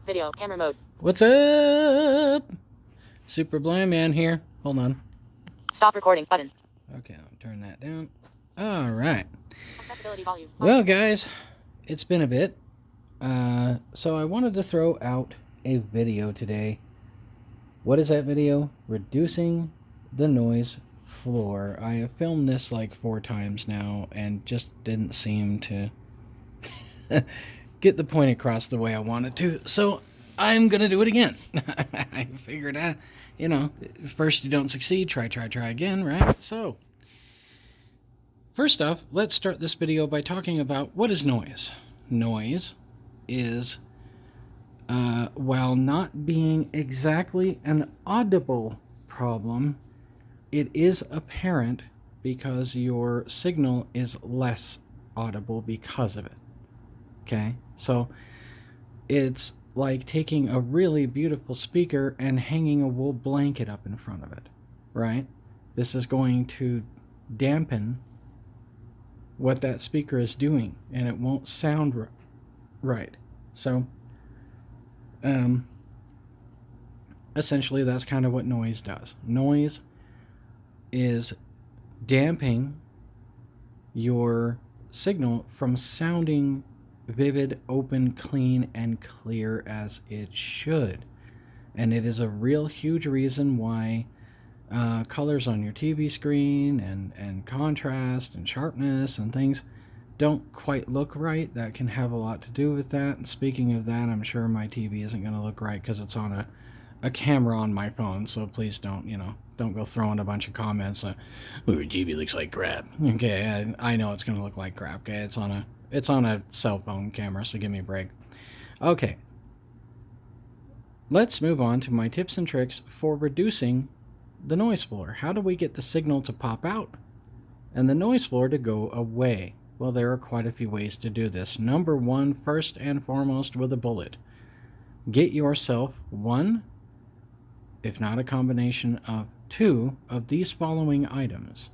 Video. Camera mode. What's up? Super Blind Man here. Hold on. Stop recording button. Okay, I'll turn that down. Alright. Accessibility volume. Well, guys, it's been a bit. So I wanted to throw out a video today. What is that video? Reducing the noise floor. I have filmed this like 4 times now and just didn't seem to get the point across the way I wanted to. So I'm going to do it again. I figured out, first you don't succeed, try again, right? So first off, let's start this video by talking about what is noise. Noise is, while not being exactly an audible problem, it is apparent because your signal is less audible because of it. Okay, so it's like taking a really beautiful speaker and hanging a wool blanket up in front of it, right? This is going to dampen what that speaker is doing, and it won't sound right. So, essentially, that's kind of what noise does. Noise is damping your signal from sounding vivid, open, clean, and clear as it should. And it is a real huge reason why colors on your TV screen and contrast and sharpness and things don't quite look right. That can have a lot to do with that. And speaking of that, I'm sure my TV isn't going to look right because it's on a camera on my phone, so please don't go throwing a bunch of comments like, "Oh, your TV looks like crap." Okay, I know it's going to look like crap. Okay, it's on a cell phone camera, so give me a break. Okay, let's move on to my tips and tricks for reducing the noise floor. How do we get the signal to pop out and the noise floor to go away? Well, there are quite a few ways to do this. Number one, first and foremost, with a bullet. Get yourself one, if not a combination of 2 of these following items,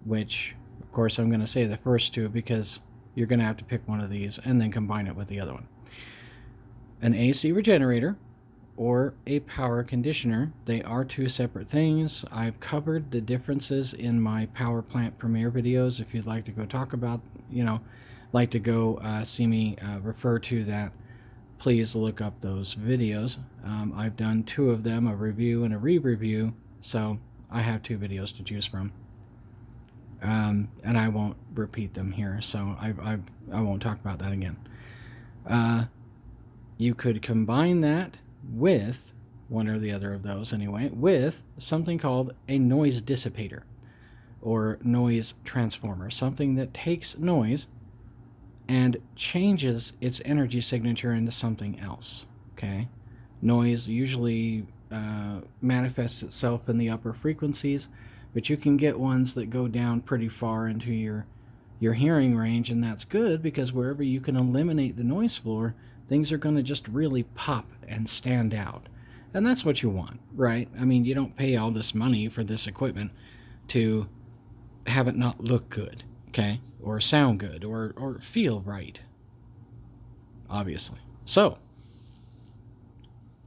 which, of course, I'm going to say the first 2 because you're going to have to pick one of these and then combine it with the other one. An AC regenerator or a power conditioner. They are 2 separate things. I've covered the differences in my power plant premiere videos. If you'd like to go talk about, see me refer to that, please look up those videos. I've done 2 of them, a review and a re-review, so I have 2 videos to choose from. And I won't repeat them here, so I won't talk about that again. You could combine that with, one or the other of those anyway, with something called a noise dissipator or noise transformer, something that takes noise and changes its energy signature into something else. Okay, noise usually manifests itself in the upper frequencies, but you can get ones that go down pretty far into your hearing range, and that's good because wherever you can eliminate the noise floor, things are going to just really pop and stand out. And that's what you want, right? I mean, you don't pay all this money for this equipment to have it not look good, okay? Or sound good, or feel right, obviously. So,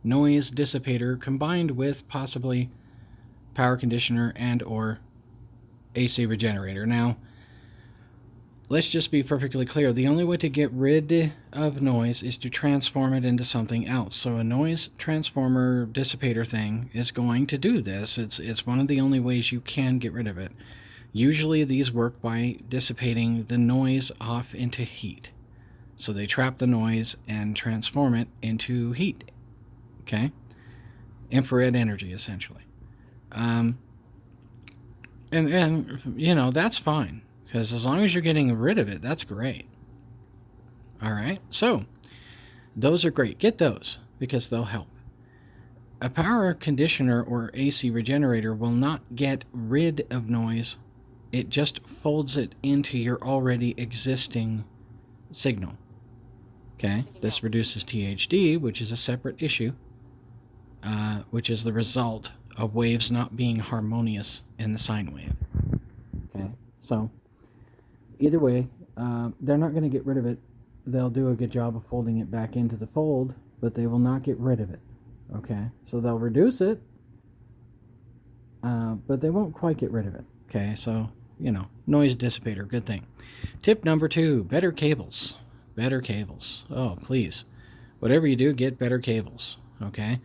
noise dissipator combined with possibly power conditioner and or AC regenerator. Now, let's just be perfectly clear. The only way to get rid of noise is to transform it into something else. So a noise transformer dissipator thing is going to do this. It's one of the only ways you can get rid of it. Usually these work by dissipating the noise off into heat. So they trap the noise and transform it into heat. Okay? Infrared energy, essentially. And that's fine. Because as long as you're getting rid of it, that's great. All right, so those are great. Get those because they'll help. A power conditioner or AC regenerator will not get rid of noise. It just folds it into your already existing signal. Okay, this reduces THD, which is a separate issue, which is the result of waves not being harmonious in the sine wave. Okay, so either way, they're not going to get rid of it. They'll do a good job of folding it back into the fold but they will not get rid of it. Okay, so they'll reduce it, but they won't quite get rid of it. Okay, so noise dissipator, good thing. Tip number 2: better cables. Better cables. Oh, please, whatever you do, get better cables. Okay.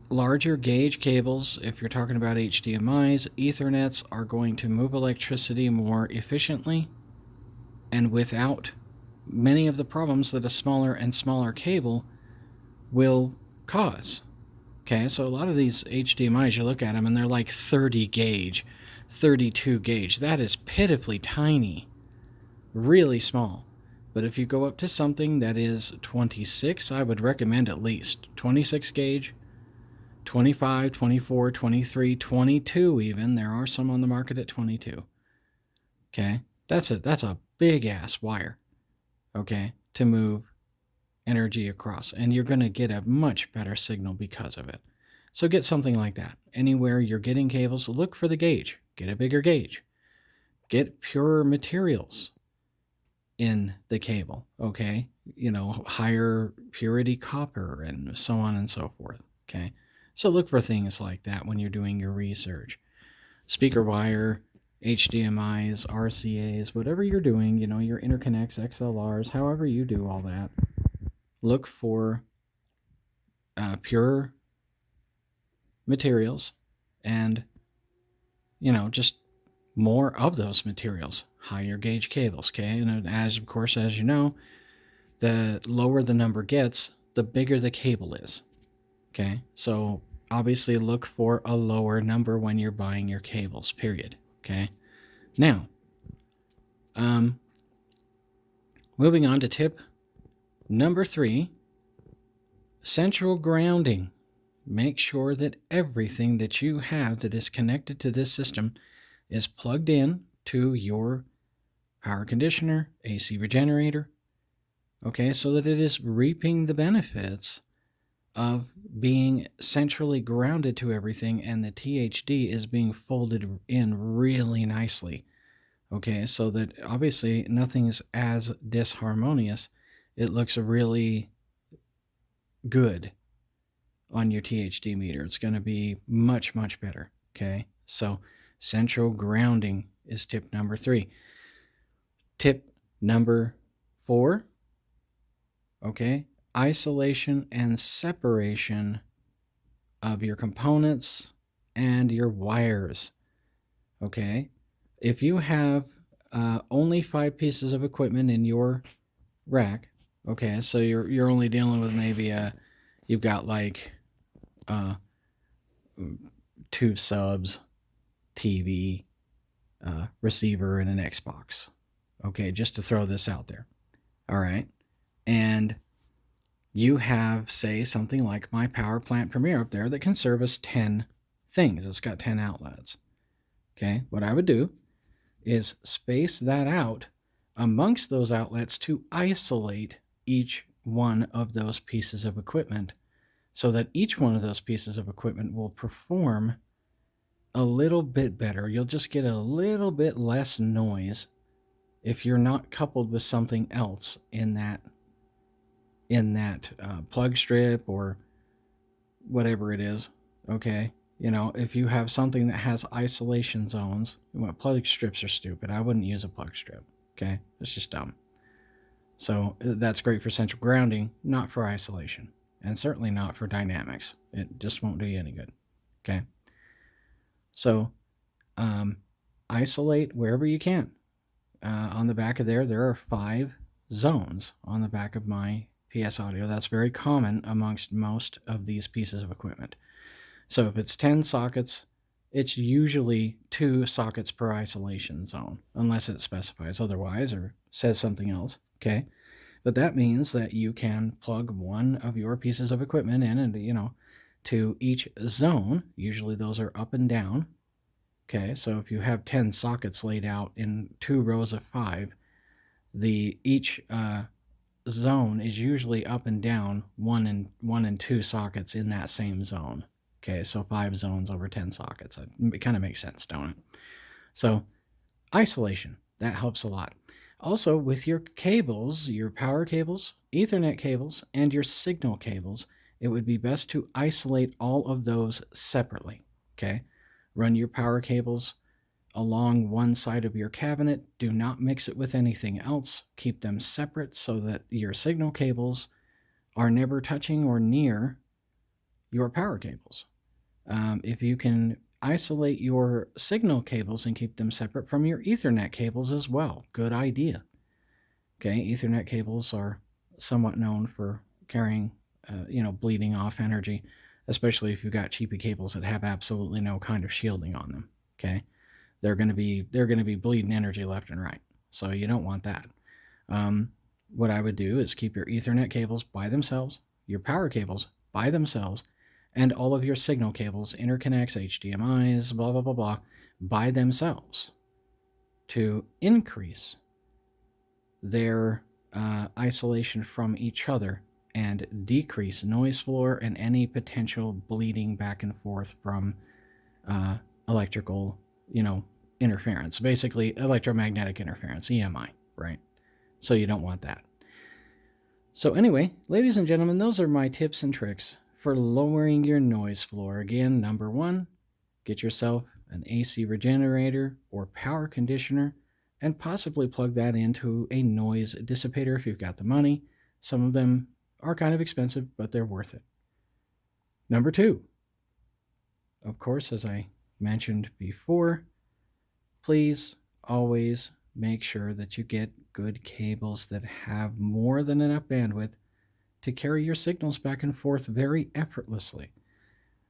Larger gauge cables, if you're talking about HDMIs, Ethernets, are going to move electricity more efficiently and without many of the problems that a smaller and smaller cable will cause. Okay, so a lot of these HDMIs, you look at them and they're like 30 gauge, 32 gauge. That is pitifully tiny, really small. But if you go up to something that is 26, I would recommend at least 26 gauge, 25, 24, 23, 22 even. There are some on the market at 22. Okay, that's a big ass wire, okay, to move energy across, and you're going to get a much better signal because of it. So get something like that. Anywhere you're getting cables, look for the gauge. Get a bigger gauge. Get purer materials in the cable, okay? Higher purity copper and so on and so forth, okay? So look for things like that when you're doing your research. Speaker wire, HDMIs, RCAs, whatever you're doing, your interconnects, XLRs, however you do all that, look for pure materials and, just more of those materials, higher gauge cables, okay? And as you know, the lower the number gets, the bigger the cable is, okay? So obviously look for a lower number when you're buying your cables, period, okay? Now, moving on to tip number 3, central grounding. Make sure that everything that you have that is connected to this system is plugged in to your power conditioner, AC regenerator, okay, so that it is reaping the benefits of being centrally grounded to everything, and the THD is being folded in really nicely, okay, so that obviously nothing's as disharmonious. It looks really good on your THD meter. It's going to be much, much better, okay? So central grounding is tip number 3. Tip number 4, okay, isolation and separation of your components and your wires, okay? If you have only 5 pieces of equipment in your rack, okay, so you're only dealing with maybe you've got like 2 subs, TV, receiver, and an Xbox. Okay, just to throw this out there. All right. And you have, say, something like my Power Plant Premier up there that can service 10 things. It's got 10 outlets. Okay, what I would do is space that out amongst those outlets to isolate each one of those pieces of equipment so that each one of those pieces of equipment will perform a little bit better. You'll just get a little bit less noise if you're not coupled with something else in that plug strip or whatever it is, okay? If you have something that has isolation zones, well, plug strips are stupid. I wouldn't use a plug strip, okay? It's just dumb. So that's great for central grounding, not for isolation, and certainly not for dynamics. It just won't do you any good, okay? So isolate wherever you can. On the back of there are 5 zones on the back of my PS Audio. That's very common amongst most of these pieces of equipment. So if it's 10 sockets, it's usually 2 sockets per isolation zone, unless it specifies otherwise or says something else, okay? But that means that you can plug one of your pieces of equipment in and, to each zone. Usually those are up and down, okay? So if you have 10 sockets laid out in 2 rows of 5, each zone is usually up and down 1 and 2 sockets in that same zone. Okay, so 5 zones over 10 sockets. It kind of makes sense, don't it? So isolation, that helps a lot. Also, with your cables, your power cables, Ethernet cables, and your signal cables, it would be best to isolate all of those separately. Okay? Run your power cables along one side of your cabinet. Do not mix it with anything else. Keep them separate so that your signal cables are never touching or near your power cables. If you can isolate your signal cables and keep them separate from your Ethernet cables as well, good idea. Okay, Ethernet cables are somewhat known for carrying, bleeding off energy, especially if you've got cheapy cables that have absolutely no kind of shielding on them. Okay, they're going to be bleeding energy left and right, so you don't want that. What I would do is keep your Ethernet cables by themselves, your power cables by themselves, and all of your signal cables, interconnects, HDMIs, blah, blah, blah, blah, by themselves to increase their isolation from each other and decrease noise floor and any potential bleeding back and forth from electrical, interference, basically electromagnetic interference, EMI, right? So you don't want that. So anyway, ladies and gentlemen, those are my tips and tricks for lowering your noise floor. Again, number 1, get yourself an AC regenerator or power conditioner and possibly plug that into a noise dissipator if you've got the money. Some of them are kind of expensive, but they're worth it. Number 2, of course, as I mentioned before, please always make sure that you get good cables that have more than enough bandwidth to carry your signals back and forth very effortlessly.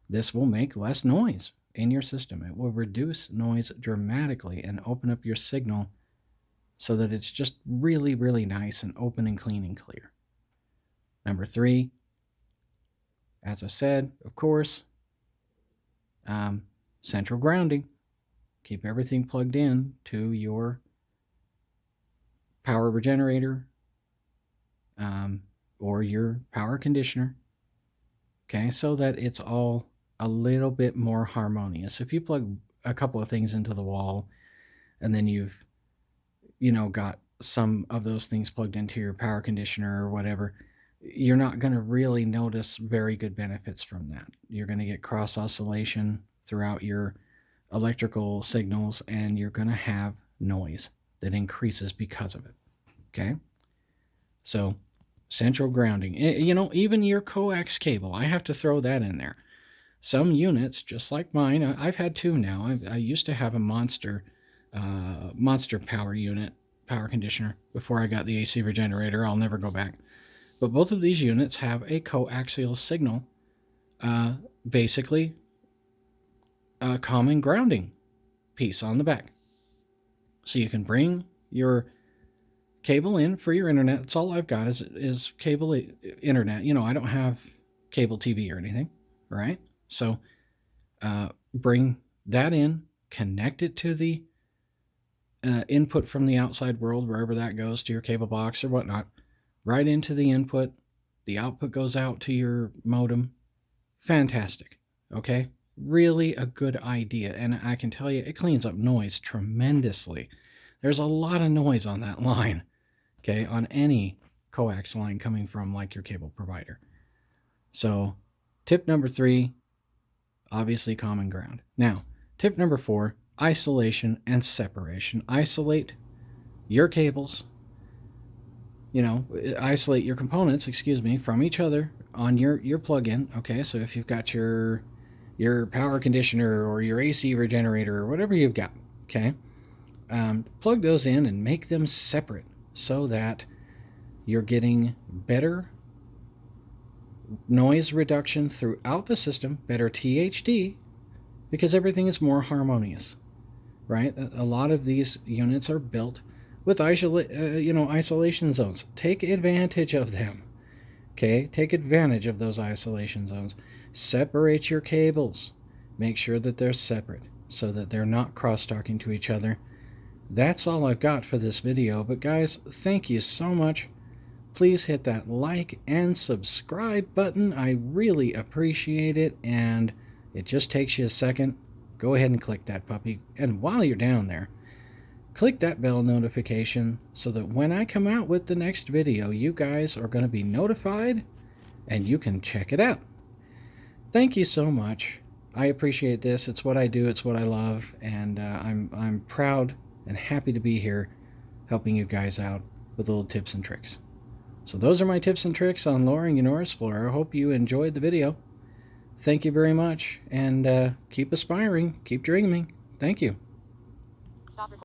This will make less noise in your system. It will reduce noise dramatically and open up your signal so that it's just really, really nice and open and clean and clear. Number 3, as I said, of course, central grounding. Keep everything plugged in to your power regenerator or your power conditioner, okay, so that it's all a little bit more harmonious. If you plug a couple of things into the wall and then you've got some of those things plugged into your power conditioner or whatever, you're not going to really notice very good benefits from that. You're going to get cross oscillation throughout your electrical signals, and you're going to have noise that increases because of it. Okay? So, central grounding. Even your coax cable, I have to throw that in there. Some units, just like mine, I've had 2 now. I used to have a monster power unit, power conditioner, before I got the AC regenerator. I'll never go back. But both of these units have a coaxial signal, basically a common grounding piece on the back. So you can bring your cable in for your internet. That's all I've got is cable internet. I don't have cable TV or anything, right? So bring that in, connect it to the input from the outside world, wherever that goes, to your cable box or whatnot, right into the input. The output goes out to your modem. Fantastic. Okay? Really a good idea. And I can tell you, it cleans up noise tremendously. There's a lot of noise on that line, okay, on any coax line coming from like your cable provider. So tip number 3, obviously common ground. Now, tip number 4, isolation and separation. Isolate your cables, isolate your components, from each other on your plug-in. Okay, so if you've got your power conditioner or your AC regenerator or whatever you've got, okay, plug those in and make them separate so that you're getting better noise reduction throughout the system, better THD, because everything is more harmonious, right? A lot of these units are built with isolation zones. Take advantage of them, okay? Take advantage of those isolation zones. Separate your cables. Make sure that they're separate so that they're not cross-talking to each other. That's all I've got for this video, but guys, thank you so much. Please hit that like and subscribe button. I really appreciate it, and it just takes you a second. Go ahead and click that puppy, and while you're down there, click that bell notification so that when I come out with the next video, you guys are going to be notified and you can check it out. Thank you so much. I appreciate this. It's what I do. It's what I love. And I'm proud and happy to be here helping you guys out with little tips and tricks. So those are my tips and tricks on lowering your Norris floor. I hope you enjoyed the video. Thank you very much. And keep aspiring. Keep dreaming. Thank you. Stop recording.